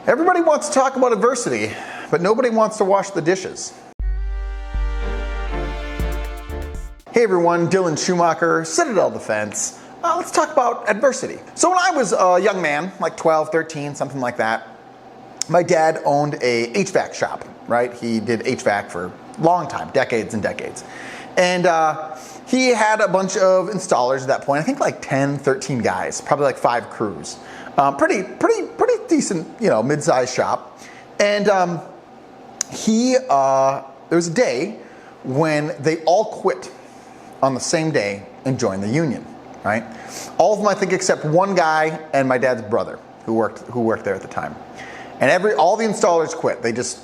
Everybody wants to talk about adversity, but nobody wants to wash the dishes. Hey everyone, Dylan Schumacher, Citadel Defense. Let's talk about adversity. So when I was a young man, like 12, 13, something like that, my dad owned a HVAC shop, right? He did HVAC for a long time, decades and decades. And he had a bunch of installers at that point, I think like 10, 13 guys, probably like 5 crews. Pretty decent, mid-sized shop. And there was a day when they all quit on the same day and joined the union, right? All of them, I think, except one guy and my dad's brother who worked there at the time. And all the installers quit. They just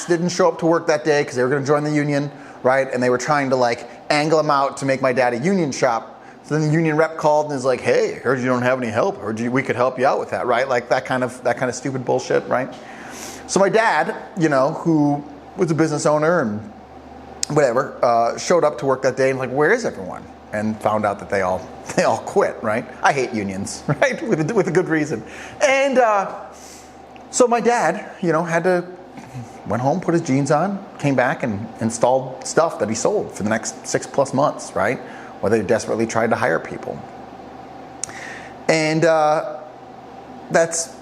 didn't show up to work that day because they were going to join the union, right? And they were trying to angle him out to make my dad a union shop. So then the union rep called and is like, "Hey, heard you don't have any help. Heard we could help you out with that," right? Like that kind of stupid bullshit, right? So my dad, who was a business owner and whatever, showed up to work that day and where is everyone? And found out that they all quit, right? I hate unions, right? With a good reason. And so my dad, went home, put his jeans on, came back and installed stuff that he sold for the next 6+ months, right? While they desperately tried to hire people. And that's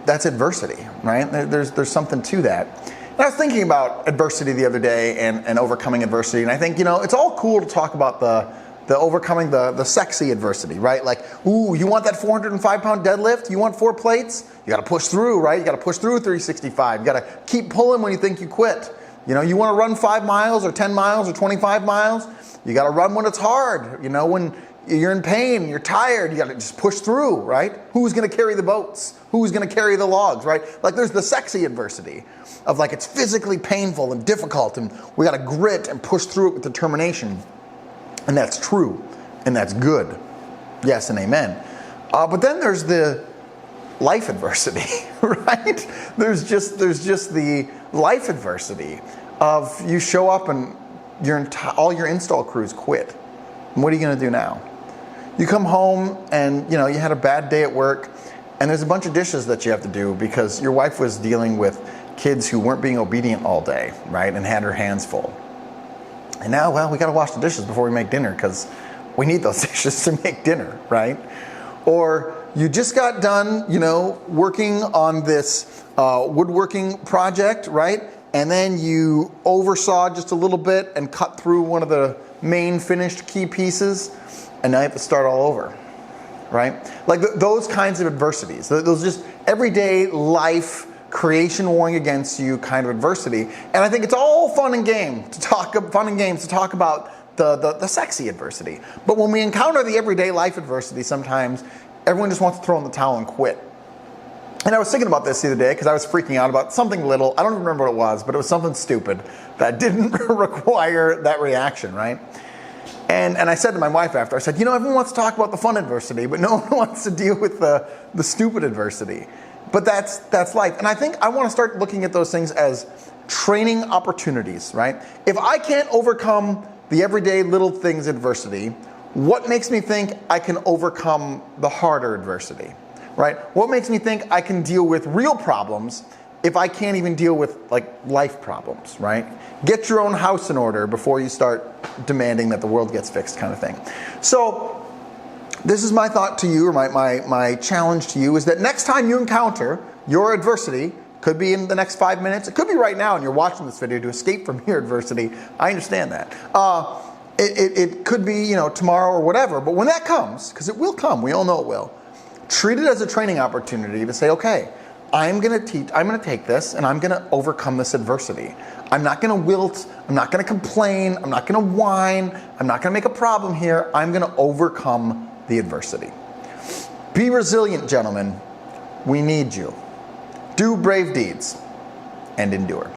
adversity, right? There's something to that. And I was thinking about adversity the other day and overcoming adversity, and I think, it's all cool to talk about the overcoming the sexy adversity, right? Like, ooh, you want that 405-pound deadlift? You want 4 plates? You got to push through, right? You got to push through 365. You got to keep pulling when you think you quit. You want to run 5 miles or 10 miles or 25 miles? You got to run when it's hard. When you're in pain, you're tired, you got to just push through, right? Who's going to carry the boats? Who's going to carry the logs, right? There's the sexy adversity of it's physically painful and difficult, and we got to grit and push through it with determination. And that's true, and that's good. Yes and amen. But then there's the life adversity, right? There's just the life adversity of you show up and all your install crews quit. And what are you going to do now? You come home and you had a bad day at work, and there's a bunch of dishes that you have to do because your wife was dealing with kids who weren't being obedient all day, right? And had her hands full. And now, we got to wash the dishes before we make dinner because we need those dishes to make dinner, right? Or you just got done, working on this woodworking project, right? And then you oversaw just a little bit and cut through one of the main finished key pieces, and now you have to start all over, right? Those kinds of adversities, those just everyday life, creation warring against you kind of adversity. And I think it's all fun and games to talk about the sexy adversity. But when we encounter the everyday life adversity, sometimes everyone just wants to throw in the towel and quit. And I was thinking about this the other day because I was freaking out about something little. I don't remember what it was, but it was something stupid that didn't require that reaction, right? And I said to my wife after, I said, everyone wants to talk about the fun adversity, but no one wants to deal with the stupid adversity. But that's life. And I think I want to start looking at those things as training opportunities, right? If I can't overcome the everyday little things adversity, what makes me think I can overcome the harder adversity? Right? What makes me think I can deal with real problems if I can't even deal with life problems, right? Get your own house in order before you start demanding that the world gets fixed kind of thing. So this is my thought to you, or my challenge to you, is that next time you encounter your adversity, could be in the next 5 minutes, it could be right now and you're watching this video to escape from your adversity. I understand that. It could be tomorrow or whatever, but when that comes, because it will come, we all know it will, treat it as a training opportunity to say, okay, I'm going to take this and I'm going to overcome this adversity. I'm not going to wilt. I'm not going to complain. I'm not going to whine. I'm not going to make a problem here. I'm going to overcome the adversity. Be resilient, gentlemen. We need you. Do brave deeds and endure.